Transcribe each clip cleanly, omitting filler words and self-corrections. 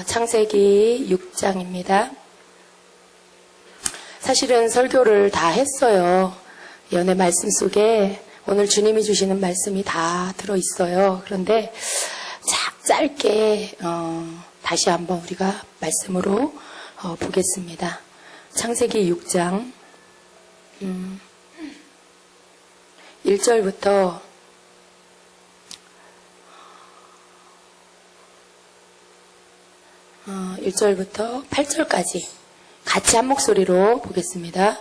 창세기 6장입니다. 사실은 설교를 다 했어요. 연애 말씀 속에 오늘 주님이 주시는 말씀이 다 들어있어요. 그런데 짧게 다시 한번 우리가 말씀으로 보겠습니다. 창세기 6장 1절부터 8절까지 같이 한 목소리로 보겠습니다.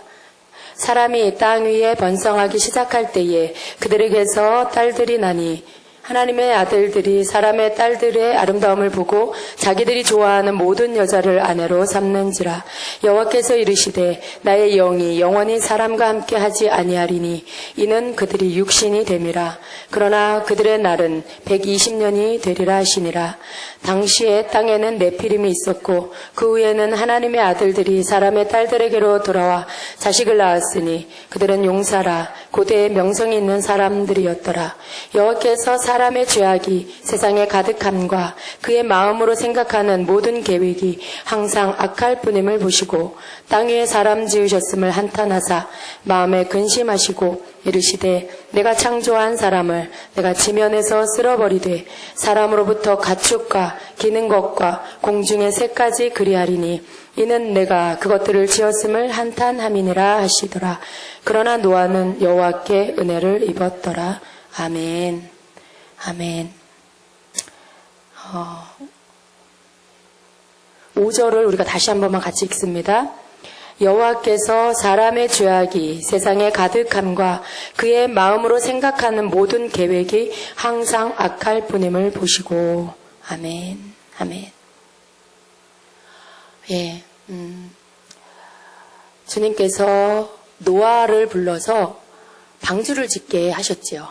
사람이 땅 위에 번성하기 시작할 때에 그들에게서 딸들이 나니 하나님의 아들들이 사람의 딸들의 아름다움을 보고 자기들이 좋아하는 모든 여자를 아내로 삼는지라. 여호와께서 이르시되 나의 영이 영원히 사람과 함께 하지 아니하리니 이는 그들이 육신이 됨이라. 그러나 그들의 날은 120년이 되리라 하시니라. 당시에 땅에는 네피림이 있었고 그 후에는 하나님의 아들들이 사람의 딸들에게로 돌아와 자식을 낳았으니 그들은 용사라 고대의 명성이 있는 사람들이었더라. 여호와께서 사람의 죄악이 세상에 가득함과 그의 마음으로 생각하는 모든 계획이 항상 악할 뿐임을 보시고 땅 위에 사람 지으셨음을 한탄하사 마음에 근심하시고 이르시되 내가 창조한 사람을 내가 지면에서 쓸어버리되 사람으로부터 가축과 기는 것과 공중의 새까지 그리하리니 이는 내가 그것들을 지었음을 한탄함이니라 하시더라. 그러나 노아는 여호와께 은혜를 입었더라. 아멘. 아멘. 5절을 우리가 다시 한 번만 같이 읽습니다. 여호와께서 사람의 죄악이 세상에 가득함과 그의 마음으로 생각하는 모든 계획이 항상 악할 뿐임을 보시고. 아멘. 아멘. 예, 주님께서 노아를 불러서 방주를 짓게 하셨지요.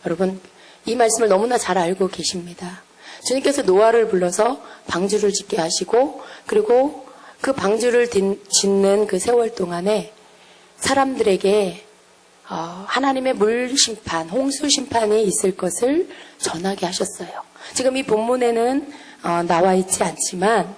여러분, 이 말씀을 너무나 잘 알고 계십니다. 주님께서 노아를 불러서 방주를 짓게 하시고, 그리고 그 방주를 짓는 그 세월 동안에 사람들에게 하나님의 물 심판, 홍수 심판이 있을 것을 전하게 하셨어요. 지금 이 본문에는 나와 있지 않지만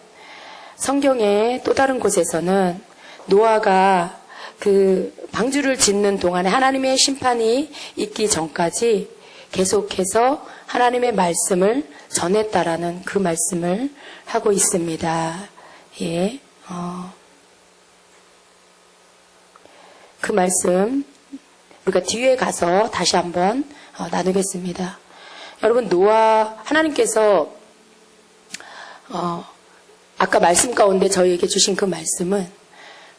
성경의 또 다른 곳에서는 노아가 그 방주를 짓는 동안에 하나님의 심판이 있기 전까지 계속해서 하나님의 말씀을 전했다라는 그 말씀을 하고 있습니다. 예, 그 말씀 우리가 뒤에 가서 다시 한번 나누겠습니다. 여러분, 하나님께서 아까 말씀 가운데 저희에게 주신 그 말씀은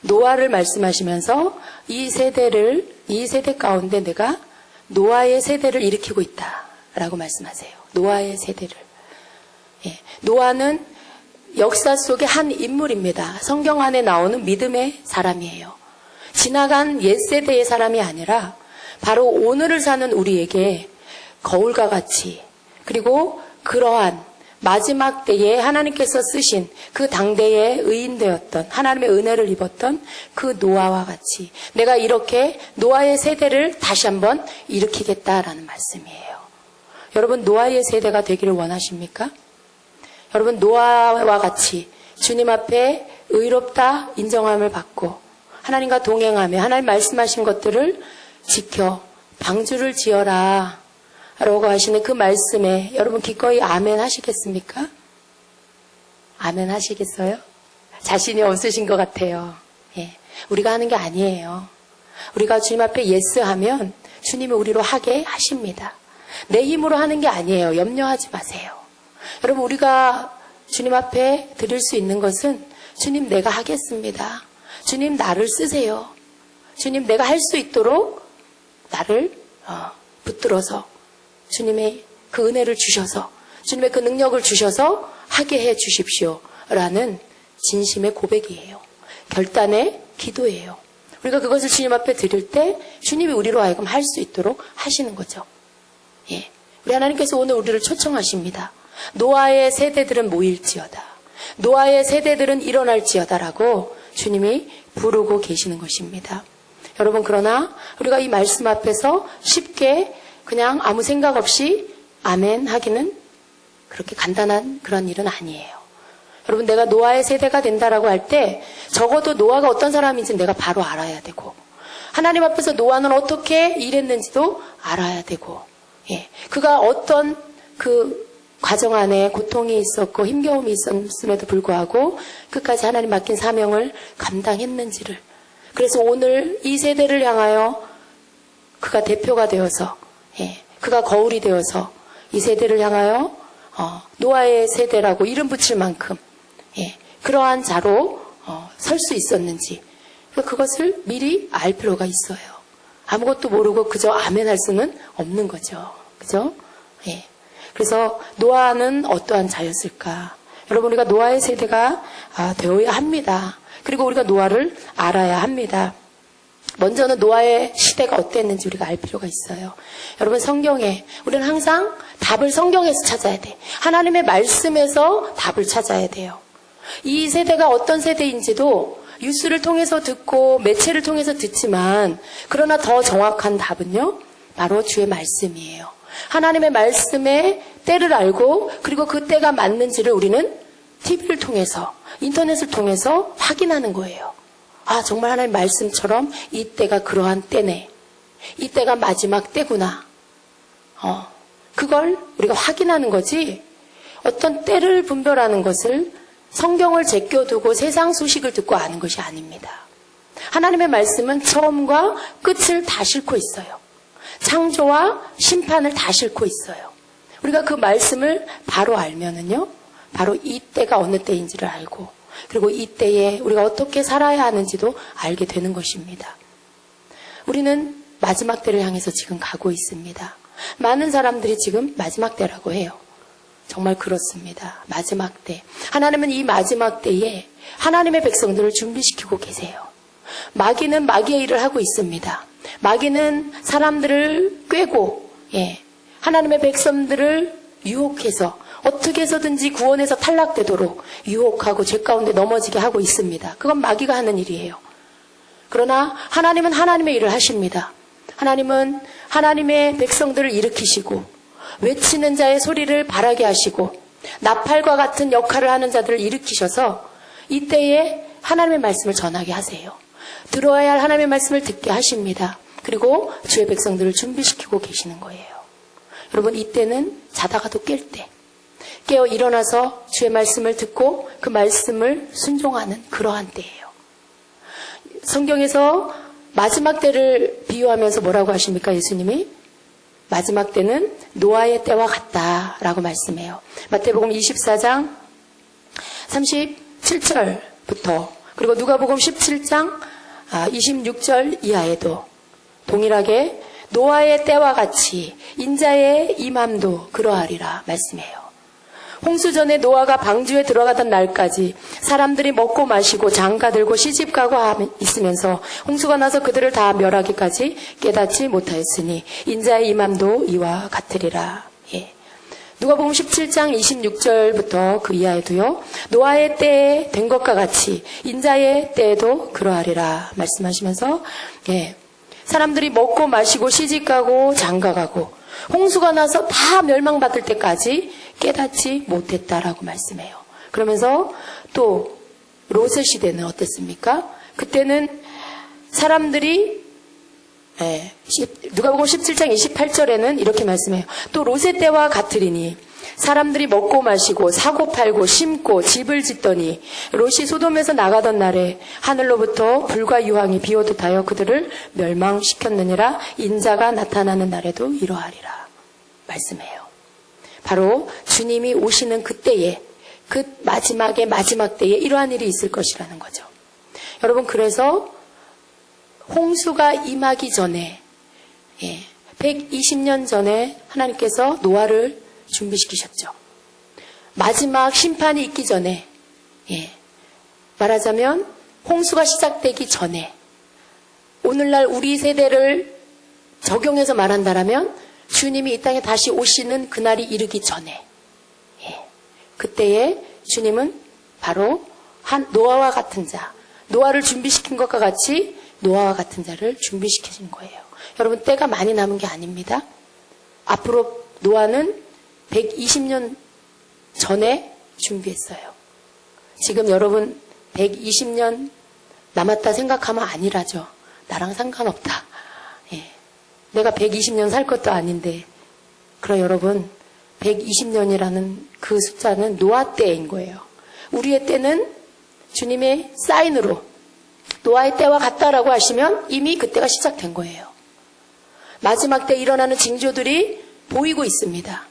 노아를 말씀하시면서 이 세대 가운데 내가 노아의 세대를 일으키고 있다라고 말씀하세요. 노아의 세대를. 예, 노아는 역사 속의 한 인물입니다. 성경 안에 나오는 믿음의 사람이에요. 지나간 옛세대의 사람이 아니라 바로 오늘을 사는 우리에게 거울과 같이, 그리고 그러한 마지막 때에 하나님께서 쓰신 그 당대의 의인되었던 하나님의 은혜를 입었던 그 노아와 같이 내가 이렇게 노아의 세대를 다시 한번 일으키겠다라는 말씀이에요. 여러분, 노아의 세대가 되기를 원하십니까? 여러분, 노아와 같이 주님 앞에 의롭다 인정함을 받고 하나님과 동행하며 하나님 말씀하신 것들을 지켜 방주를 지어라 라고 하시는 그 말씀에 여러분 기꺼이 아멘 하시겠습니까? 아멘 하시겠어요? 자신이 없으신 것 같아요. 예, 우리가 하는 게 아니에요. 우리가 주님 앞에 예스 하면 주님이 우리로 하게 하십니다. 내 힘으로 하는 게 아니에요. 염려하지 마세요. 여러분, 우리가 주님 앞에 드릴 수 있는 것은 주님, 내가 하겠습니다. 주님, 나를 쓰세요. 주님, 내가 할 수 있도록 나를 붙들어서 주님의 그 은혜를 주셔서 주님의 그 능력을 주셔서 하게 해 주십시오 라는 진심의 고백이에요. 결단의 기도예요. 우리가 그것을 주님 앞에 드릴 때 주님이 우리로 하여금 할 수 있도록 하시는 거죠. 예, 우리 하나님께서 오늘 우리를 초청하십니다. 노아의 세대들은 모일지어다. 노아의 세대들은 일어날지어다라고 주님이 부르고 계시는 것입니다. 여러분, 그러나 우리가 이 말씀 앞에서 쉽게 그냥 아무 생각 없이 아멘 하기는 그렇게 간단한 그런 일은 아니에요. 여러분, 내가 노아의 세대가 된다라고 할 때 적어도 노아가 어떤 사람인지 내가 바로 알아야 되고, 하나님 앞에서 노아는 어떻게 일했는지도 알아야 되고, 그가 어떤 그 과정 안에 고통이 있었고 힘겨움이 있었음에도 불구하고 끝까지 하나님 맡긴 사명을 감당했는지를. 그래서 오늘 이 세대를 향하여 그가 대표가 되어서, 그가 거울이 되어서 이 세대를 향하여 노아의 세대라고 이름 붙일 만큼 그러한 자로 설 수 있었는지, 그것을 미리 알 필요가 있어요. 아무것도 모르고 그저 아멘 할 수는 없는 거죠. 그죠? 그래서 노아는 어떠한 자였을까? 여러분, 우리가 노아의 세대가 되어야 합니다. 그리고 우리가 노아를 알아야 합니다. 먼저는 노아의 시대가 어땠는지 우리가 알 필요가 있어요. 여러분, 성경에 우리는 항상 답을 성경에서 찾아야 돼. 하나님의 말씀에서 답을 찾아야 돼요. 이 세대가 어떤 세대인지도 뉴스를 통해서 듣고 매체를 통해서 듣지만, 그러나 더 정확한 답은요, 바로 주의 말씀이에요. 하나님의 말씀의 때를 알고, 그리고 그 때가 맞는지를 우리는 TV를 통해서, 인터넷을 통해서 확인하는 거예요. 정말 하나님 말씀처럼 이 때가 그러한 때네. 이 때가 마지막 때구나. 그걸 우리가 확인하는 거지, 어떤 때를 분별하는 것을 성경을 제껴두고 세상 소식을 듣고 아는 것이 아닙니다. 하나님의 말씀은 처음과 끝을 다 싣고 있어요. 창조와 심판을 다 싣고 있어요. 우리가 그 말씀을 바로 알면은요, 바로 이 때가 어느 때인지를 알고, 그리고 이 때에 우리가 어떻게 살아야 하는지도 알게 되는 것입니다. 우리는 마지막 때를 향해서 지금 가고 있습니다. 많은 사람들이 지금 마지막 때라고 해요. 정말 그렇습니다. 마지막 때. 하나님은 이 마지막 때에 하나님의 백성들을 준비시키고 계세요. 마귀는 마귀의 일을 하고 있습니다. 마귀는 사람들을 꿰고, 하나님의 백성들을 유혹해서 어떻게 해서든지 구원에서 탈락되도록 유혹하고 죄 가운데 넘어지게 하고 있습니다. 그건 마귀가 하는 일이에요. 그러나 하나님은 하나님의 일을 하십니다. 하나님은 하나님의 백성들을 일으키시고, 외치는 자의 소리를 바라게 하시고, 나팔과 같은 역할을 하는 자들을 일으키셔서 이때에 하나님의 말씀을 전하게 하세요. 들어야 할 하나님의 말씀을 듣게 하십니다. 그리고 주의 백성들을 준비시키고 계시는 거예요. 여러분, 이때는 자다가도 깰 때, 깨어 일어나서 주의 말씀을 듣고 그 말씀을 순종하는 그러한 때예요. 성경에서 마지막 때를 비유하면서 뭐라고 하십니까? 예수님이 마지막 때는 노아의 때와 같다라고 말씀해요. 마태복음 24장 37절부터, 그리고 누가복음 17장 26절 이하에도 동일하게 노아의 때와 같이 인자의 임함도 그러하리라 말씀해요. 홍수 전에 노아가 방주에 들어가던 날까지 사람들이 먹고 마시고 장가들고 시집가고 있으면서 홍수가 나서 그들을 다 멸하기까지 깨닫지 못하였으니 인자의 임함도 이와 같으리라. 누가복음 17장 26절부터 그 이하에도요, 노아의 때에 된 것과 같이 인자의 때에도 그러하리라 말씀하시면서, 사람들이 먹고 마시고 시집가고 장가가고 홍수가 나서 다 멸망받을 때까지 깨닫지 못했다라고 말씀해요. 그러면서 또 롯의 시대는 어땠습니까? 그때는 사람들이, 누가복음 17장 28절에는 이렇게 말씀해요. 또 롯의 때와 같으리니 사람들이 먹고 마시고 사고 팔고 심고 집을 짓더니 롯이 소돔에서 나가던 날에 하늘로부터 불과 유황이 비오듯 하여 그들을 멸망시켰느니라. 인자가 나타나는 날에도 이러하리라 말씀해요. 바로 주님이 오시는 그때에, 그 마지막의 마지막 때에 이러한 일이 있을 것이라는 거죠. 여러분, 그래서 홍수가 임하기 전에, 120년 전에 하나님께서 노아를 준비시키셨죠. 마지막 심판이 있기 전에, 말하자면 홍수가 시작되기 전에, 오늘날 우리 세대를 적용해서 말한다면 주님이 이 땅에 다시 오시는 그날이 이르기 전에, 그때에 주님은 바로 노아와 같은 자, 노아를 준비시킨 것과 같이 노아와 같은 자를 준비시키신 거예요. 여러분, 때가 많이 남은 게 아닙니다. 앞으로 노아는 120년 전에 준비했어요. 지금 여러분 120년 남았다 생각하면 아니라죠. 나랑 상관없다. 예. 내가 120년 살 것도 아닌데. 그럼 여러분 120년이라는 그 숫자는 노아 때인 거예요. 우리의 때는 주님의 사인으로 노아의 때와 같다라고 하시면 이미 그때가 시작된 거예요. 마지막 때 일어나는 징조들이 보이고 있습니다.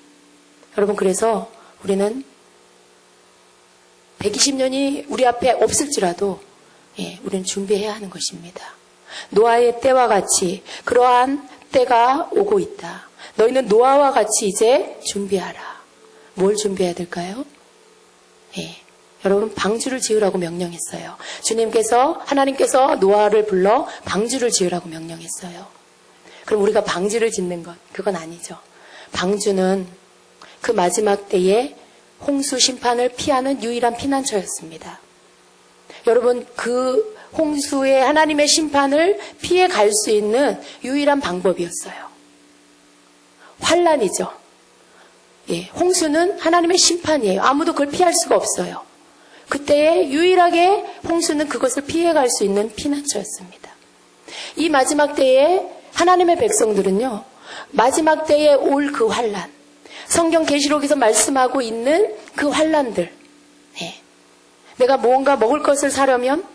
여러분, 그래서 우리는 120년이 우리 앞에 없을지라도 우리는 준비해야 하는 것입니다. 노아의 때와 같이 그러한 때가 오고 있다. 너희는 노아와 같이 이제 준비하라. 뭘 준비해야 될까요? 여러분, 방주를 지으라고 명령했어요. 하나님께서 노아를 불러 방주를 지으라고 명령했어요. 그럼 우리가 방주를 짓는 것, 그건 아니죠. 방주는 그 마지막 때에 홍수 심판을 피하는 유일한 피난처였습니다. 여러분, 그 홍수의 하나님의 심판을 피해 갈 수 있는 유일한 방법이었어요. 환란이죠. 홍수는 하나님의 심판이에요. 아무도 그걸 피할 수가 없어요. 그때에 유일하게 홍수는 그것을 피해갈 수 있는 피난처였습니다. 이 마지막 때에 하나님의 백성들은요, 마지막 때에 올 그 환란, 성경 계시록에서 말씀하고 있는 그 환란들, 내가 무언가 먹을 것을 사려면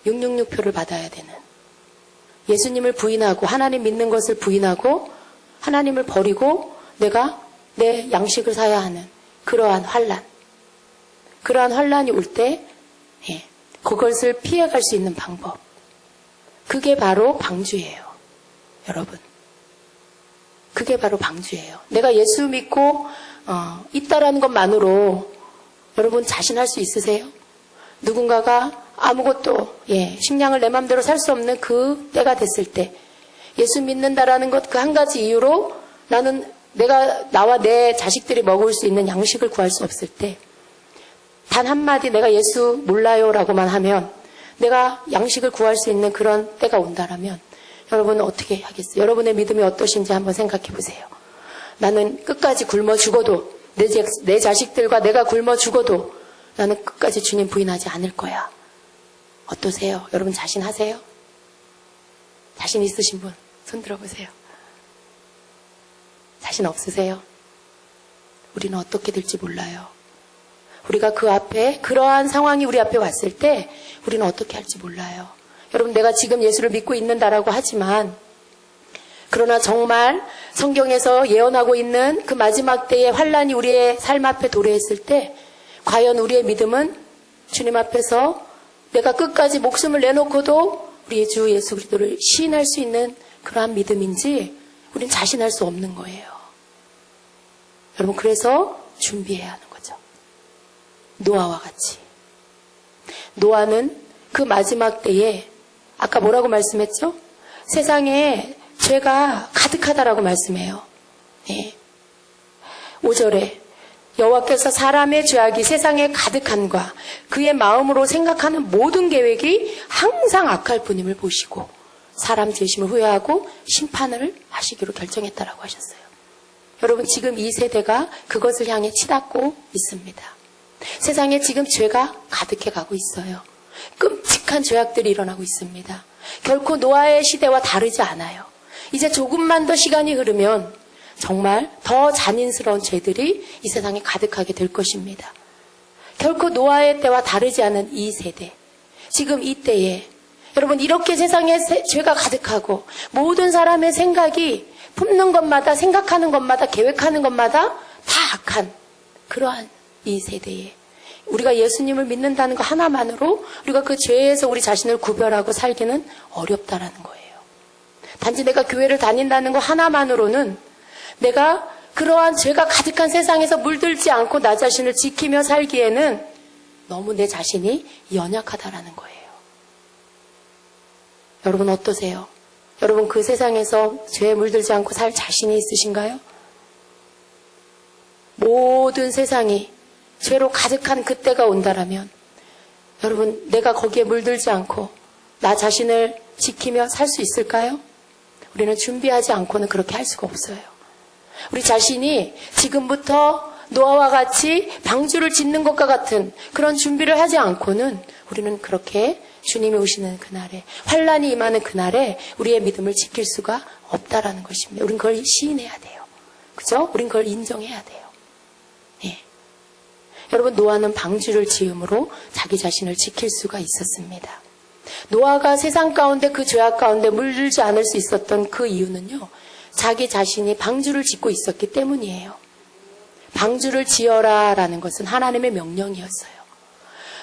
666표를 받아야 되는, 예수님을 부인하고 하나님 믿는 것을 부인하고 하나님을 버리고 내가 내 양식을 사야 하는 그러한 환란, 그러한 환란이 올 때 그것을 피해갈 수 있는 방법, 그게 바로 방주예요. 여러분, 그게 바로 방주예요. 내가 예수 믿고 있다라는 것만으로 여러분 자신할 수 있으세요? 누군가가 아무것도 식량을 내 맘대로 살 수 없는 그 때가 됐을 때 예수 믿는다라는 것 그 한 가지 이유로 나와 내 자식들이 먹을 수 있는 양식을 구할 수 없을 때 단 한마디 내가 예수 몰라요라고만 하면 내가 양식을 구할 수 있는 그런 때가 온다라면 여러분은 어떻게 하겠어요? 여러분의 믿음이 어떠신지 한번 생각해 보세요. 나는 끝까지 굶어 죽어도 내 자식들과 내가 굶어 죽어도 나는 끝까지 주님 부인하지 않을 거야. 어떠세요? 여러분 자신하세요? 자신 있으신 분 손 들어보세요. 자신 없으세요? 우리는 어떻게 될지 몰라요. 우리가 그 앞에 그러한 상황이 우리 앞에 왔을 때 우리는 어떻게 할지 몰라요. 여러분, 내가 지금 예수를 믿고 있는다라고 하지만 그러나 정말 성경에서 예언하고 있는 그 마지막 때의 환란이 우리의 삶 앞에 도래했을 때 과연 우리의 믿음은 주님 앞에서 내가 끝까지 목숨을 내놓고도 우리 주 예수 그리스도를 시인할 수 있는 그러한 믿음인지 우린 자신할 수 없는 거예요. 여러분, 그래서 준비해야 하는 거죠. 노아와 같이. 노아는 그 마지막 때에 아까 뭐라고 말씀했죠? 세상에 죄가 가득하다라고 말씀해요. 5절에 여호와께서 사람의 죄악이 세상에 가득함과 그의 마음으로 생각하는 모든 계획이 항상 악할 뿐임을 보시고 사람 지으심을 후회하고 심판을 하시기로 결정했다라고 하셨어요. 여러분, 지금 이 세대가 그것을 향해 치닫고 있습니다. 세상에 지금 죄가 가득해 가고 있어요. 끔찍한 죄악들이 일어나고 있습니다. 결코 노아의 시대와 다르지 않아요. 이제 조금만 더 시간이 흐르면 정말 더 잔인스러운 죄들이 이 세상에 가득하게 될 것입니다. 결코 노아의 때와 다르지 않은 이 세대, 지금 이 때에 여러분, 이렇게 세상에 죄가 가득하고 모든 사람의 생각이 품는 것마다, 생각하는 것마다, 계획하는 것마다 다 악한 그러한 이 세대에 우리가 예수님을 믿는다는 것 하나만으로 우리가 그 죄에서 우리 자신을 구별하고 살기는 어렵다라는 거예요. 단지 내가 교회를 다닌다는 것 하나만으로는 내가 그러한 죄가 가득한 세상에서 물들지 않고 나 자신을 지키며 살기에는 너무 내 자신이 연약하다라는 거예요. 여러분 어떠세요? 여러분 그 세상에서 죄에 물들지 않고 살 자신이 있으신가요? 모든 세상이 죄로 가득한 그때가 온다라면 여러분, 내가 거기에 물들지 않고 나 자신을 지키며 살 수 있을까요? 우리는 준비하지 않고는 그렇게 할 수가 없어요. 우리 자신이 지금부터 노아와 같이 방주를 짓는 것과 같은 그런 준비를 하지 않고는 우리는 그렇게 주님이 오시는 그날에, 환란이 임하는 그날에 우리의 믿음을 지킬 수가 없다라는 것입니다. 우린 그걸 시인해야 돼요. 그죠? 우린 그걸 인정해야 돼요. 예. 여러분, 노아는 방주를 지음으로 자기 자신을 지킬 수가 있었습니다. 노아가 세상 가운데 그 죄악 가운데 물들지 않을 수 있었던 그 이유는요, 자기 자신이 방주를 짓고 있었기 때문이에요. 방주를 지어라 라는 것은 하나님의 명령이었어요.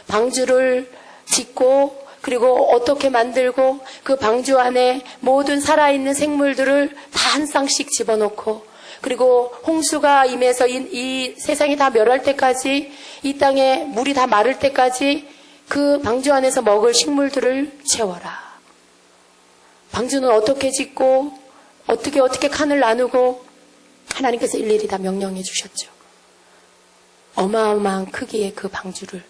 방주를 짓고 그리고 어떻게 만들고 그 방주 안에 모든 살아있는 생물들을 다 한 쌍씩 집어넣고 그리고 홍수가 임해서 이 세상이 다 멸할 때까지 이 땅에 물이 다 마를 때까지 그 방주 안에서 먹을 식물들을 채워라. 방주는 어떻게 짓고 어떻게 칸을 나누고 하나님께서 일일이 다 명령해 주셨죠. 어마어마한 크기의 그 방주를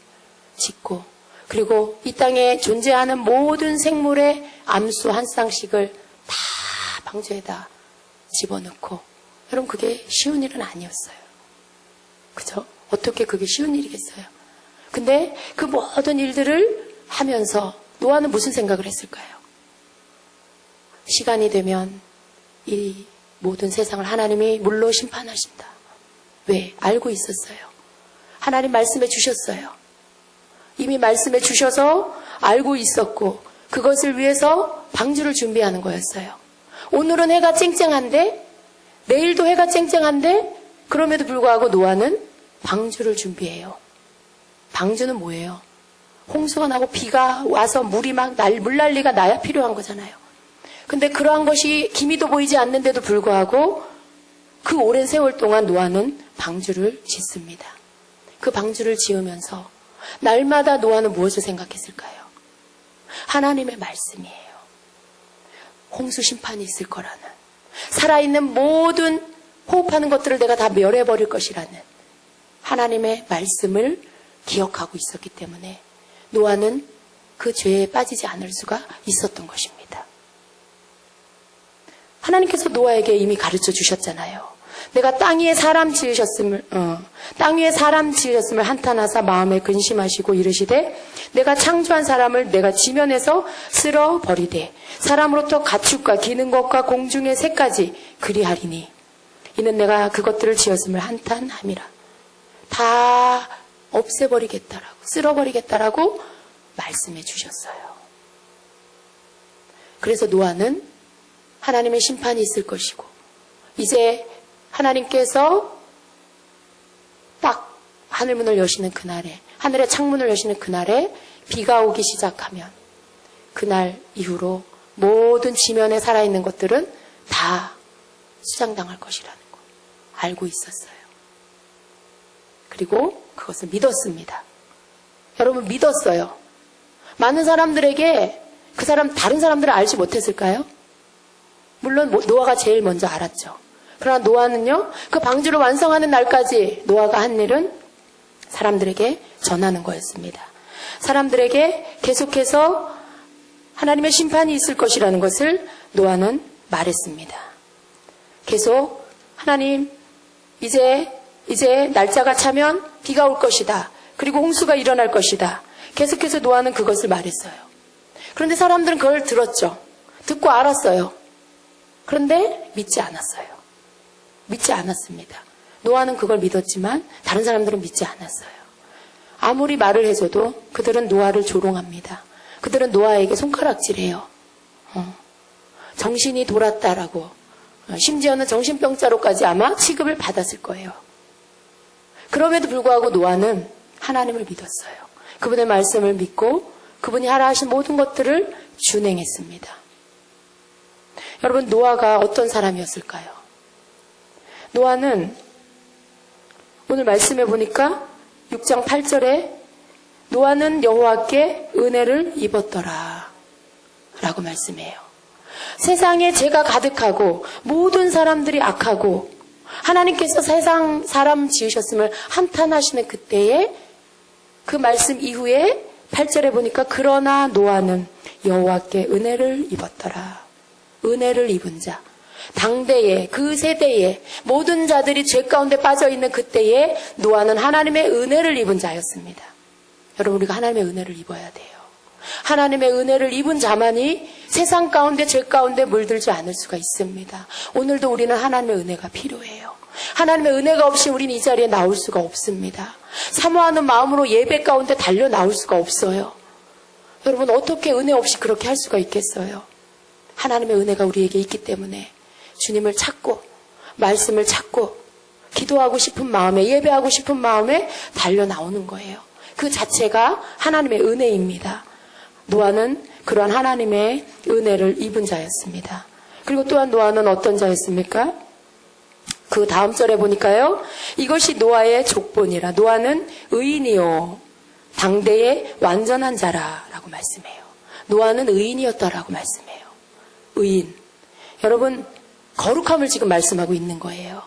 짓고 그리고 이 땅에 존재하는 모든 생물의 암수 한 쌍씩을 다 방주에다 집어넣고 여러분 그게 쉬운 일은 아니었어요. 그죠? 어떻게 그게 쉬운 일이겠어요? 근데 그 모든 일들을 하면서 노아는 무슨 생각을 했을까요? 시간이 되면 이 모든 세상을 하나님이 물로 심판하신다. 왜? 알고 있었어요. 하나님 말씀해 주셨어요. 이미 말씀해 주셔서 알고 있었고 그것을 위해서 방주를 준비하는 거였어요. 오늘은 해가 쨍쨍한데 내일도 해가 쨍쨍한데 그럼에도 불구하고 노아는 방주를 준비해요. 방주는 뭐예요? 홍수가 나고 비가 와서 물이 막 물난리가 나야 필요한 거잖아요. 근데 그러한 것이 기미도 보이지 않는데도 불구하고 그 오랜 세월 동안 노아는 방주를 짓습니다. 그 방주를 지으면서 날마다 노아는 무엇을 생각했을까요? 하나님의 말씀이에요. 홍수 심판이 있을 거라는, 살아있는 모든 호흡하는 것들을 내가 다 멸해버릴 것이라는 하나님의 말씀을 기억하고 있었기 때문에 노아는 그 죄에 빠지지 않을 수가 있었던 것입니다. 하나님께서 노아에게 이미 가르쳐 주셨잖아요. 내가 땅 위에 사람 지으셨음을 한탄하사 마음에 근심하시고 이르시되 내가 창조한 사람을 내가 지면에서 쓸어 버리되 사람으로부터 가축과 기는 것과 공중의 새까지 그리하리니 이는 내가 그것들을 지었음을 한탄함이라. 다 없애버리겠다라고, 쓸어버리겠다라고 말씀해 주셨어요. 그래서 노아는 하나님의 심판이 있을 것이고 이제 하나님께서 딱 하늘문을 여시는 그날에, 하늘의 창문을 여시는 그날에 비가 오기 시작하면 그날 이후로 모든 지면에 살아있는 것들은 다 수장당할 것이라는 거 알고 있었어요. 그리고 그것을 믿었습니다. 여러분 믿었어요. 많은 사람들에게 다른 사람들은 알지 못했을까요? 물론 노아가 제일 먼저 알았죠. 그러나 노아는요, 그 방주를 완성하는 날까지 노아가 한 일은 사람들에게 전하는 거였습니다. 사람들에게 계속해서 하나님의 심판이 있을 것이라는 것을 노아는 말했습니다. 계속 하나님 이제 날짜가 차면 비가 올 것이다. 그리고 홍수가 일어날 것이다. 계속해서 노아는 그것을 말했어요. 그런데 사람들은 그걸 들었죠. 듣고 알았어요. 그런데 믿지 않았어요. 믿지 않았습니다. 노아는 그걸 믿었지만 다른 사람들은 믿지 않았어요. 아무리 말을 해줘도 그들은 노아를 조롱합니다. 그들은 노아에게 손가락질해요. 정신이 돌았다라고, 심지어는 정신병자로까지 아마 취급을 받았을 거예요. 그럼에도 불구하고 노아는 하나님을 믿었어요. 그분의 말씀을 믿고 그분이 하라 하신 모든 것들을 준행했습니다. 여러분, 노아가 어떤 사람이었을까요? 노아는 오늘 말씀해 보니까 6장 8절에 노아는 여호와께 은혜를 입었더라 라고 말씀해요. 세상에 죄가 가득하고 모든 사람들이 악하고 하나님께서 세상 사람 지으셨음을 한탄하시는 그때에 그 말씀 이후에 8절에 보니까 그러나 노아는 여호와께 은혜를 입었더라. 은혜를 입은 자. 당대에, 그 세대에 모든 자들이 죄 가운데 빠져있는 그때에 노아는 하나님의 은혜를 입은 자였습니다. 여러분, 우리가 하나님의 은혜를 입어야 돼요. 하나님의 은혜를 입은 자만이 세상 가운데 죄 가운데 물들지 않을 수가 있습니다. 오늘도 우리는 하나님의 은혜가 필요해요. 하나님의 은혜가 없이 우리는 이 자리에 나올 수가 없습니다. 사모하는 마음으로 예배 가운데 달려 나올 수가 없어요. 여러분, 어떻게 은혜 없이 그렇게 할 수가 있겠어요? 하나님의 은혜가 우리에게 있기 때문에 주님을 찾고 말씀을 찾고 기도하고 싶은 마음에, 예배하고 싶은 마음에 달려 나오는 거예요. 그 자체가 하나님의 은혜입니다. 노아는 그러한 하나님의 은혜를 입은 자였습니다. 그리고 또한 노아는 어떤 자였습니까? 그 다음 절에 보니까요, 이것이 노아의 족본이라. 노아는 의인이요 당대의 완전한 자라라고 말씀해요. 노아는 의인이었다라고 말씀해요. 의인. 여러분, 거룩함을 지금 말씀하고 있는 거예요.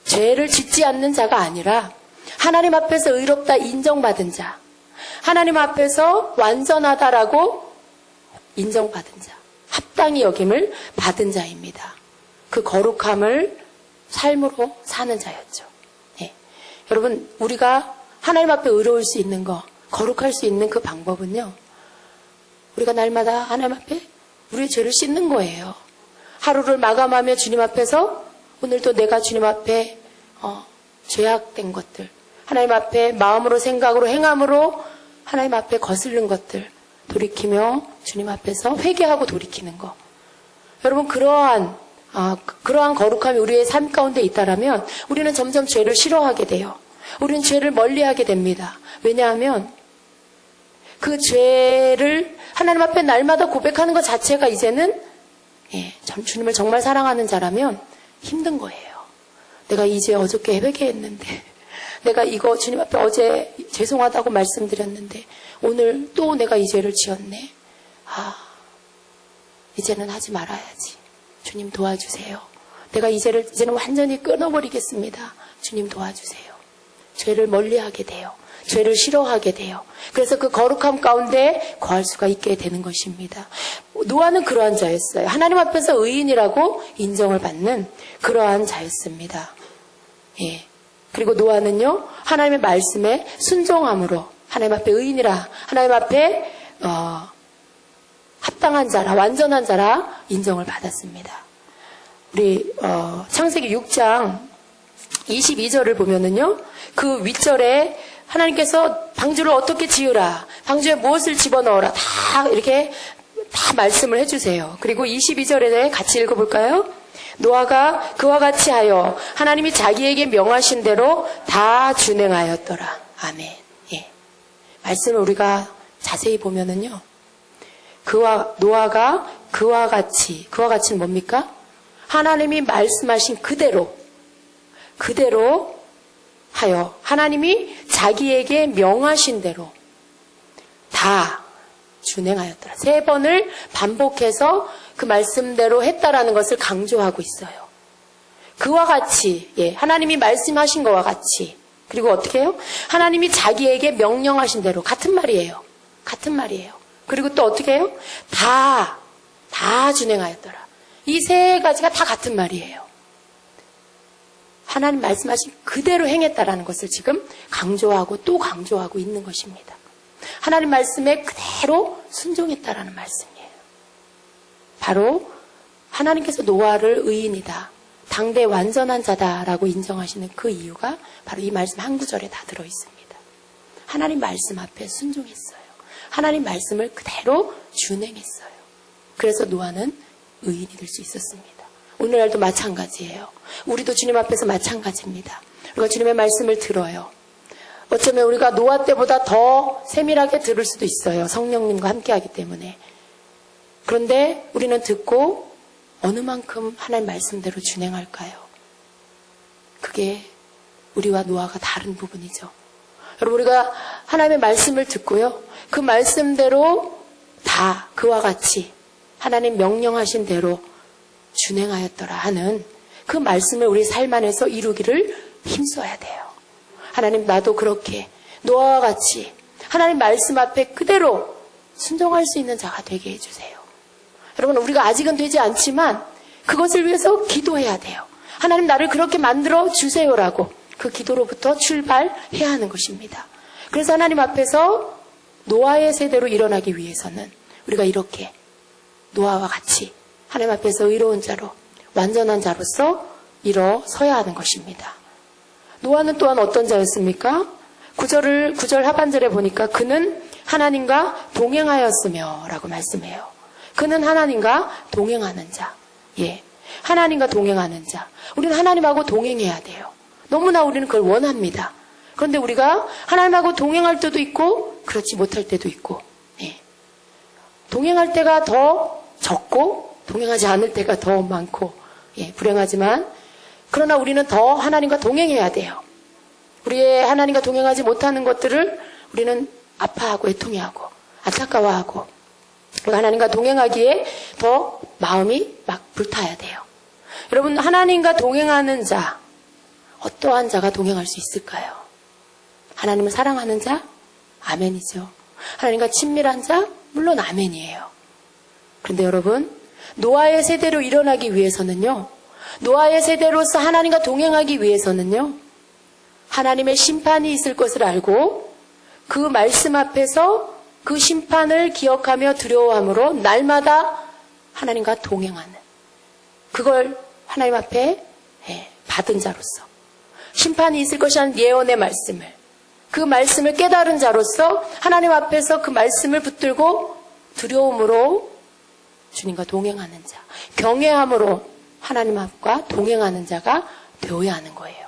죄를 짓지 않는 자가 아니라 하나님 앞에서 의롭다 인정받은 자, 하나님 앞에서 완전하다라고 인정받은 자, 합당히 여김을 받은 자입니다. 그 거룩함을 삶으로 사는 자였죠. 네. 여러분, 우리가 하나님 앞에 의로울 수 있는 거, 거룩할 수 있는 그 방법은요, 우리가 날마다 하나님 앞에 우리의 죄를 씻는 거예요. 하루를 마감하며 주님 앞에서 오늘도 내가 주님 앞에 죄악된 것들, 하나님 앞에 마음으로 생각으로 행함으로 하나님 앞에 거슬른 것들 돌이키며 주님 앞에서 회개하고 돌이키는 거. 여러분, 그러한 거룩함이 우리의 삶 가운데 있다라면 우리는 점점 죄를 싫어하게 돼요. 우리는 죄를 멀리하게 됩니다. 왜냐하면 그 죄를 하나님 앞에 날마다 고백하는 것 자체가 이제는 주님을 정말 사랑하는 자라면 힘든 거예요. 내가 이제 어저께 회개했는데, 내가 이거 주님 앞에 어제 죄송하다고 말씀드렸는데 오늘 또 내가 이 죄를 지었네. 이제는 하지 말아야지. 주님 도와주세요. 내가 이 죄를 이제는 완전히 끊어버리겠습니다. 주님 도와주세요. 죄를 멀리하게 돼요. 죄를 싫어하게 돼요. 그래서 그 거룩함 가운데 거할 수가 있게 되는 것입니다. 노아는 그러한 자였어요. 하나님 앞에서 의인이라고 인정을 받는 그러한 자였습니다. 예. 그리고 노아는요, 하나님의 말씀에 순종함으로 하나님 앞에 의인이라, 하나님 앞에 합당한 자라, 완전한 자라 인정을 받았습니다. 우리 창세기 6장 22절을 보면은요, 그 윗절에 하나님께서 방주를 어떻게 지으라, 방주에 무엇을 집어넣어라, 다 이렇게 다 말씀을 해주세요. 그리고 22절에 같이 읽어볼까요? 노아가 그와 같이 하여 하나님이 자기에게 명하신 대로 다 준행하였더라. 아멘. 예. 말씀을 우리가 자세히 보면은요, 노아가 그와 같이는 뭡니까? 하나님이 말씀하신 그대로 하여 하나님이 자기에게 명하신 대로 다 준행하였더라. 3번을 반복해서 그 말씀대로 했다라는 것을 강조하고 있어요. 그와 같이, 하나님이 말씀하신 것과 같이. 그리고 어떻게 해요? 하나님이 자기에게 명령하신 대로. 같은 말이에요. 그리고 또 어떻게 해요? 다 준행하였더라. 이 3가지가 다 같은 말이에요. 하나님 말씀하신 그대로 행했다라는 것을 지금 강조하고 또 강조하고 있는 것입니다. 하나님 말씀에 그대로 순종했다라는 말씀이에요. 바로 하나님께서 노아를 의인이다, 당대 완전한 자다라고 인정하시는 그 이유가 바로 이 말씀 한 구절에 다 들어있습니다. 하나님 말씀 앞에 순종했어요. 하나님 말씀을 그대로 준행했어요. 그래서 노아는 의인이 될 수 있었습니다. 오늘날도 마찬가지예요. 우리도 주님 앞에서 마찬가지입니다. 우리가 주님의 말씀을 들어요. 어쩌면 우리가 노아 때보다 더 세밀하게 들을 수도 있어요. 성령님과 함께하기 때문에. 그런데 우리는 듣고 어느 만큼 하나님 말씀대로 준행할까요? 그게 우리와 노아가 다른 부분이죠. 여러분, 우리가 하나님의 말씀을 듣고요, 그 말씀대로 다 그와 같이 하나님 명령하신 대로 준행하였더라 하는 그 말씀을 우리 삶 안에서 이루기를 힘써야 돼요. 하나님, 나도 그렇게 노아와 같이 하나님 말씀 앞에 그대로 순종할 수 있는 자가 되게 해주세요. 여러분, 우리가 아직은 되지 않지만 그것을 위해서 기도해야 돼요. 하나님 나를 그렇게 만들어 주세요라고 그 기도로부터 출발해야 하는 것입니다. 그래서 하나님 앞에서 노아의 세대로 일어나기 위해서는 우리가 이렇게 노아와 같이 하나님 앞에서 의로운 자로 완전한 자로서 일어서야 하는 것입니다. 노아는 또한 어떤 자였습니까? 9절 하반절에 보니까 그는 하나님과 동행하였으며 라고 말씀해요. 그는 하나님과 동행하는 자. 예. 하나님과 동행하는 자. 우리는 하나님하고 동행해야 돼요. 너무나 우리는 그걸 원합니다. 그런데 우리가 하나님하고 동행할 때도 있고 그렇지 못할 때도 있고, 예. 동행할 때가 더 적고 동행하지 않을 때가 더 많고, 예. 불행하지만 그러나 우리는 더 하나님과 동행해야 돼요. 우리의 하나님과 동행하지 못하는 것들을 우리는 아파하고 애통해하고 안타까워하고 하나님과 동행하기에 더 마음이 막 불타야 돼요. 여러분, 하나님과 동행하는 자, 어떠한 자가 동행할 수 있을까요? 하나님을 사랑하는 자? 아멘이죠. 하나님과 친밀한 자? 물론 아멘이에요. 그런데 여러분, 노아의 세대로 일어나기 위해서는요, 노아의 세대로서 하나님과 동행하기 위해서는요, 하나님의 심판이 있을 것을 알고 그 말씀 앞에서 그 심판을 기억하며 두려워함으로 날마다 하나님과 동행하는, 그걸 하나님 앞에 받은 자로서 심판이 있을 것이라는 예언의 말씀을, 그 말씀을 깨달은 자로서 하나님 앞에서 그 말씀을 붙들고 두려움으로 주님과 동행하는 자, 경외함으로 하나님 앞과 동행하는 자가 되어야 하는 거예요.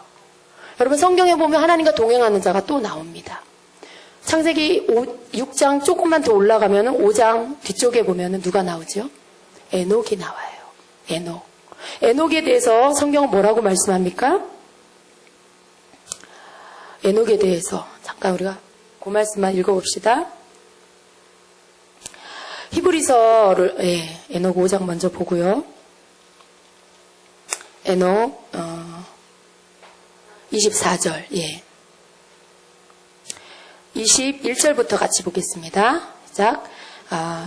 여러분, 성경에 보면 하나님과 동행하는 자가 또 나옵니다. 창세기 6장 조금만 더 올라가면 5장 뒤쪽에 보면 누가 나오죠? 에녹이 나와요. 에녹. 에녹에 대해서 성경은 뭐라고 말씀합니까? 에녹에 대해서 잠깐 우리가 그 말씀만 읽어봅시다. 히브리서를, 에녹 5장 먼저 보고요. 에녹 24절, 21절부터 같이 보겠습니다. 시작.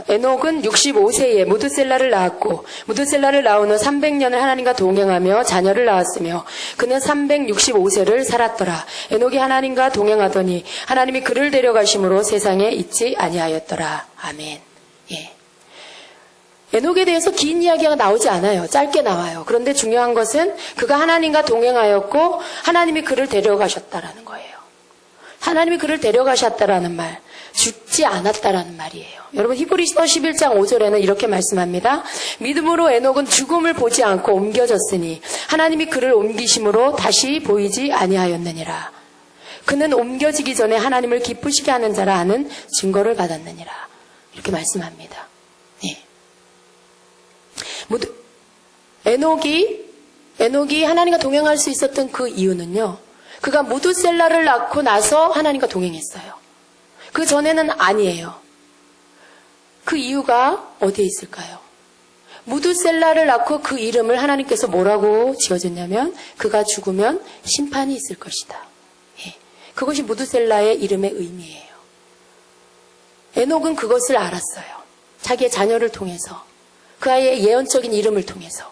에녹은 65세에 무드셀라를 낳았고 무드셀라를 낳은 후 300년을 하나님과 동행하며 자녀를 낳았으며 그는 365세를 살았더라. 에녹이 하나님과 동행하더니 하나님이 그를 데려가심으로 세상에 있지 아니하였더라. 아멘. 예. 에녹에 대해서 긴 이야기가 나오지 않아요. 짧게 나와요. 그런데 중요한 것은 그가 하나님과 동행하였고 하나님이 그를 데려가셨다라는 거예요. 하나님이 그를 데려가셨다라는 말, 죽지 않았다라는 말이에요. 여러분, 히브리서 11장 5절에는 이렇게 말씀합니다. 믿음으로 에녹은 죽음을 보지 않고 옮겨졌으니 하나님이 그를 옮기심으로 다시 보이지 아니하였느니라. 그는 옮겨지기 전에 하나님을 기쁘시게 하는 자라 하는 증거를 받았느니라. 이렇게 말씀합니다. 네. 에녹이 하나님과 동행할 수 있었던 그 이유는요, 그가 무드셀라를 낳고 나서 하나님과 동행했어요. 그 전에는 아니에요. 그 이유가 어디에 있을까요? 무드셀라를 낳고 그 이름을 하나님께서 뭐라고 지어줬냐면 그가 죽으면 심판이 있을 것이다. 예. 그것이 무드셀라의 이름의 의미예요. 에녹은 그것을 알았어요. 자기의 자녀를 통해서, 그 아이의 예언적인 이름을 통해서.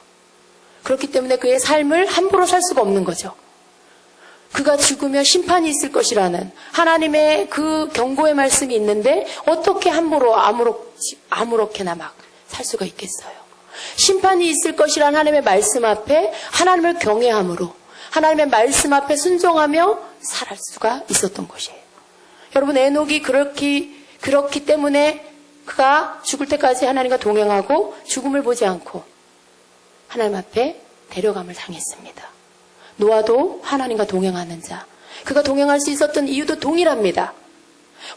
그렇기 때문에 그의 삶을 함부로 살 수가 없는 거죠. 그가 죽으면 심판이 있을 것이라는 하나님의 그 경고의 말씀이 있는데 어떻게 함부로 아무렇게나 막 살 수가 있겠어요. 심판이 있을 것이라는 하나님의 말씀 앞에 하나님을 경외함으로 하나님의 말씀 앞에 순종하며 살 수가 있었던 것이에요. 여러분, 에녹이 그렇기 때문에 그가 죽을 때까지 하나님과 동행하고 죽음을 보지 않고 하나님 앞에 데려감을 당했습니다. 노아도 하나님과 동행하는 자. 그가 동행할 수 있었던 이유도 동일합니다.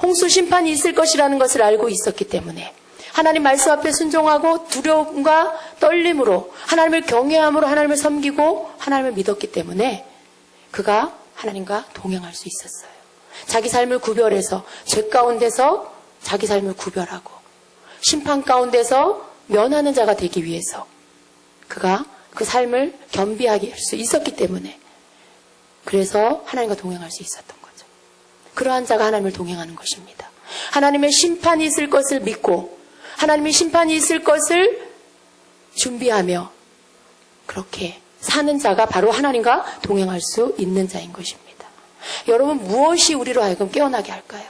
홍수 심판이 있을 것이라는 것을 알고 있었기 때문에 하나님 말씀 앞에 순종하고 두려움과 떨림으로 하나님을 경외함으로 하나님을 섬기고 하나님을 믿었기 때문에 그가 하나님과 동행할 수 있었어요. 자기 삶을 구별해서 죄 가운데서 자기 삶을 구별하고 심판 가운데서 면하는 자가 되기 위해서 그가 그 삶을 겸비하게 할 수 있었기 때문에 그래서 하나님과 동행할 수 있었던 거죠. 그러한 자가 하나님을 동행하는 것입니다. 하나님의 심판이 있을 것을 믿고 하나님의 심판이 있을 것을 준비하며 그렇게 사는 자가 바로 하나님과 동행할 수 있는 자인 것입니다. 여러분, 무엇이 우리로 하여금 깨어나게 할까요?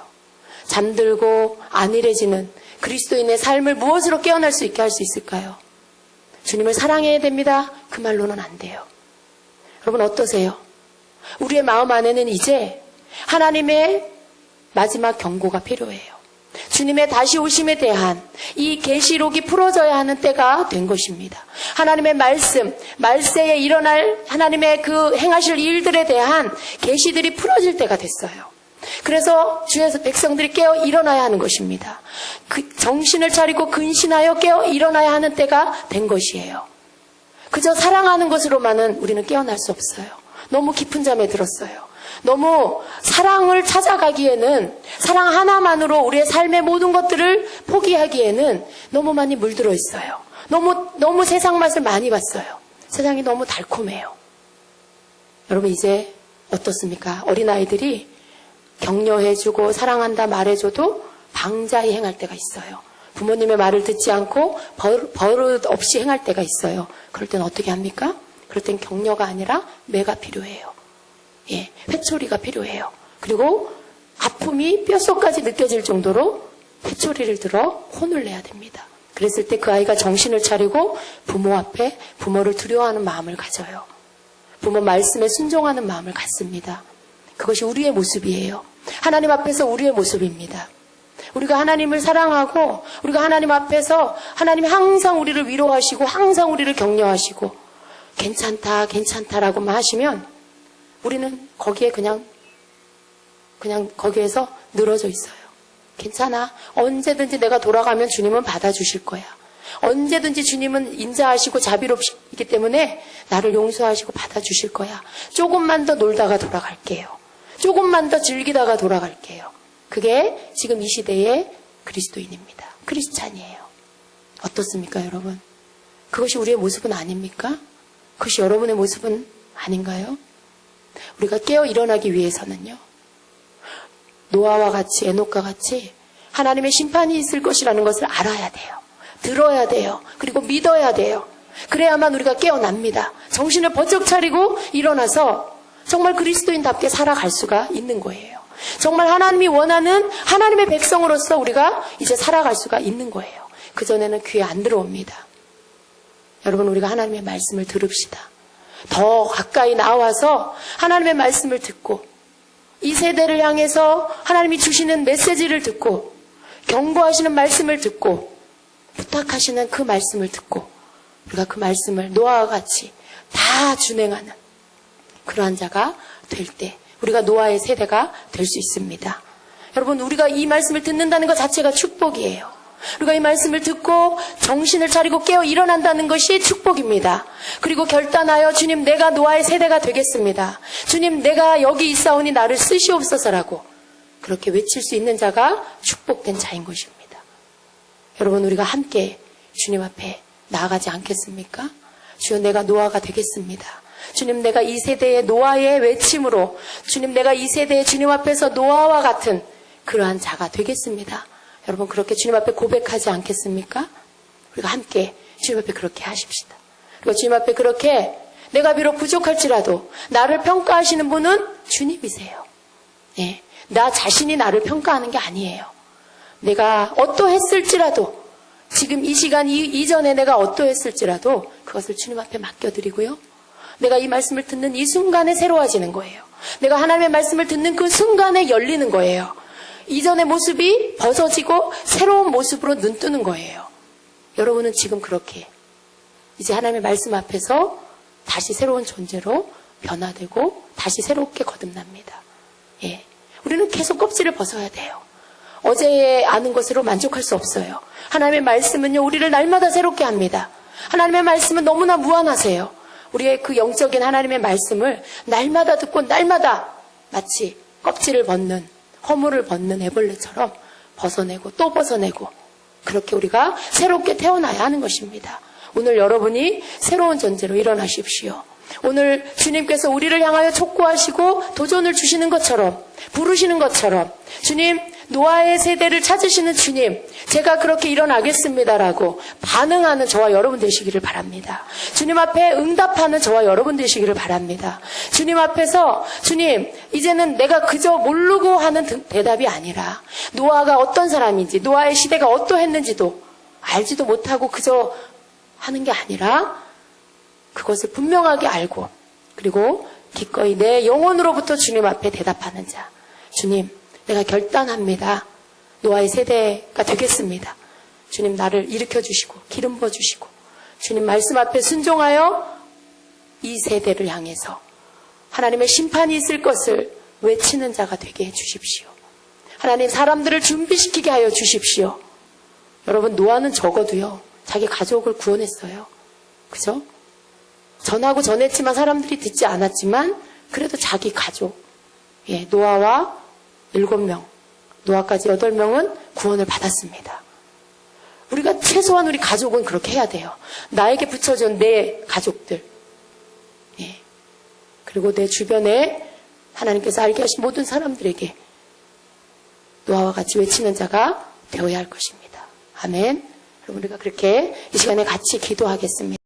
잠들고 안일해지는 그리스도인의 삶을 무엇으로 깨어날 수 있게 할 수 있을까요? 주님을 사랑해야 됩니다. 그 말로는 안 돼요. 여러분, 어떠세요? 우리의 마음 안에는 이제 하나님의 마지막 경고가 필요해요. 주님의 다시 오심에 대한 이 계시록이 풀어져야 하는 때가 된 것입니다. 하나님의 말씀, 말세에 일어날 하나님의 그 행하실 일들에 대한 계시들이 풀어질 때가 됐어요. 그래서 주에서 백성들이 깨어 일어나야 하는 것입니다. 그 정신을 차리고 근신하여 깨어 일어나야 하는 때가 된 것이에요. 그저 사랑하는 것으로만은 우리는 깨어날 수 없어요. 너무 깊은 잠에 들었어요. 너무 사랑을 찾아가기에는, 사랑 하나만으로 우리의 삶의 모든 것들을 포기하기에는 너무 많이 물들어 있어요. 너무 세상 맛을 많이 봤어요. 세상이 너무 달콤해요. 여러분, 이제 어떻습니까? 어린아이들이 격려해주고 사랑한다 말해줘도 방자히 행할 때가 있어요. 부모님의 말을 듣지 않고 버릇 없이 행할 때가 있어요. 그럴 땐 어떻게 합니까? 그럴 땐 격려가 아니라 매가 필요해요. 예, 회초리가 필요해요. 그리고 아픔이 뼛속까지 느껴질 정도로 회초리를 들어 혼을 내야 됩니다. 그랬을 때 그 아이가 정신을 차리고 부모 앞에 부모를 두려워하는 마음을 가져요. 부모 말씀에 순종하는 마음을 갖습니다. 그것이 우리의 모습이에요. 하나님 앞에서 우리의 모습입니다. 우리가 하나님을 사랑하고 우리가 하나님 앞에서 하나님이 항상 우리를 위로하시고 항상 우리를 격려하시고 괜찮다 괜찮다라고만 하시면 우리는 거기에 그냥 거기에서 늘어져 있어요. 괜찮아. 언제든지 내가 돌아가면 주님은 받아주실 거야. 언제든지 주님은 인자하시고 자비롭시기 때문에 나를 용서하시고 받아주실 거야. 조금만 더 놀다가 돌아갈게요. 조금만 더 즐기다가 돌아갈게요. 그게 지금 이 시대의 그리스도인입니다. 크리스찬이에요. 어떻습니까, 여러분? 그것이 우리의 모습은 아닙니까? 그것이 여러분의 모습은 아닌가요? 우리가 깨어 일어나기 위해서는요, 노아와 같이, 에녹과 같이 하나님의 심판이 있을 것이라는 것을 알아야 돼요. 들어야 돼요. 그리고 믿어야 돼요. 그래야만 우리가 깨어납니다. 정신을 번쩍 차리고 일어나서 정말 그리스도인답게 살아갈 수가 있는 거예요. 정말 하나님이 원하는 하나님의 백성으로서 우리가 이제 살아갈 수가 있는 거예요. 그전에는 귀에 안 들어옵니다. 여러분, 우리가 하나님의 말씀을 들읍시다. 더 가까이 나와서 하나님의 말씀을 듣고 이 세대를 향해서 하나님이 주시는 메시지를 듣고 경고하시는 말씀을 듣고 부탁하시는 그 말씀을 듣고 우리가 그 말씀을 노아와 같이 다 준행하는 그러한 자가 될 때 우리가 노아의 세대가 될 수 있습니다. 여러분, 우리가 이 말씀을 듣는다는 것 자체가 축복이에요. 우리가 이 말씀을 듣고 정신을 차리고 깨어 일어난다는 것이 축복입니다. 그리고 결단하여 주님, 내가 노아의 세대가 되겠습니다. 주님, 내가 여기 있사오니 나를 쓰시옵소서라고 그렇게 외칠 수 있는 자가 축복된 자인 것입니다. 여러분, 우리가 함께 주님 앞에 나아가지 않겠습니까? 주여, 내가 노아가 되겠습니다. 주님, 내가 이 세대의 노아의 외침으로 주님, 내가 이 세대의 주님 앞에서 노아와 같은 그러한 자가 되겠습니다. 여러분, 그렇게 주님 앞에 고백하지 않겠습니까? 우리가 함께 주님 앞에 그렇게 하십시다. 그리고 주님 앞에 그렇게 내가 비록 부족할지라도 나를 평가하시는 분은 주님이세요. 예, 나 자신이 나를 평가하는 게 아니에요. 내가 어떠했을지라도 지금 이 시간 이전에 내가 어떠했을지라도 그것을 주님 앞에 맡겨드리고요. 내가 이 말씀을 듣는 이 순간에 새로워지는 거예요. 내가 하나님의 말씀을 듣는 그 순간에 열리는 거예요. 이전의 모습이 벗어지고 새로운 모습으로 눈뜨는 거예요. 여러분은 지금 그렇게 이제 하나님의 말씀 앞에서 다시 새로운 존재로 변화되고 다시 새롭게 거듭납니다. 예, 우리는 계속 껍질을 벗어야 돼요. 어제에 아는 것으로 만족할 수 없어요. 하나님의 말씀은요, 우리를 날마다 새롭게 합니다. 하나님의 말씀은 너무나 무한하세요. 우리의 그 영적인 하나님의 말씀을 날마다 듣고 날마다 마치 껍질을 벗는, 허물을 벗는 애벌레처럼 벗어내고 또 벗어내고 그렇게 우리가 새롭게 태어나야 하는 것입니다. 오늘 여러분이 새로운 존재로 일어나십시오. 오늘 주님께서 우리를 향하여 촉구하시고 도전을 주시는 것처럼, 부르시는 것처럼, 주님, 노아의 세대를 찾으시는 주님, 제가 그렇게 일어나겠습니다라고 반응하는 저와 여러분 되시기를 바랍니다. 주님 앞에 응답하는 저와 여러분 되시기를 바랍니다. 주님 앞에서 주님, 이제는 내가 그저 모르고 하는 대답이 아니라 노아가 어떤 사람인지, 노아의 시대가 어떠했는지도 알지도 못하고 그저 하는 게 아니라 그것을 분명하게 알고, 그리고 기꺼이 내 영혼으로부터 주님 앞에 대답하는 자. 주님, 내가 결단합니다. 노아의 세대가 되겠습니다. 주님, 나를 일으켜 주시고 기름 부어 주시고 주님 말씀 앞에 순종하여 이 세대를 향해서 하나님의 심판이 있을 것을 외치는 자가 되게 해 주십시오. 하나님, 사람들을 준비시키게 하여 주십시오. 여러분, 노아는 적어도요, 자기 가족을 구원했어요. 그죠? 전하고 전했지만 사람들이 듣지 않았지만 그래도 자기 가족, 노아와 7명, 노아까지 8명은 구원을 받았습니다. 우리가 최소한 우리 가족은 그렇게 해야 돼요. 나에게 붙여준 내 가족들, 그리고 내 주변에 하나님께서 알게 하신 모든 사람들에게 노아와 같이 외치는 자가 되어야 할 것입니다. 아멘. 그럼 우리가 그렇게 이 시간에 같이 기도하겠습니다.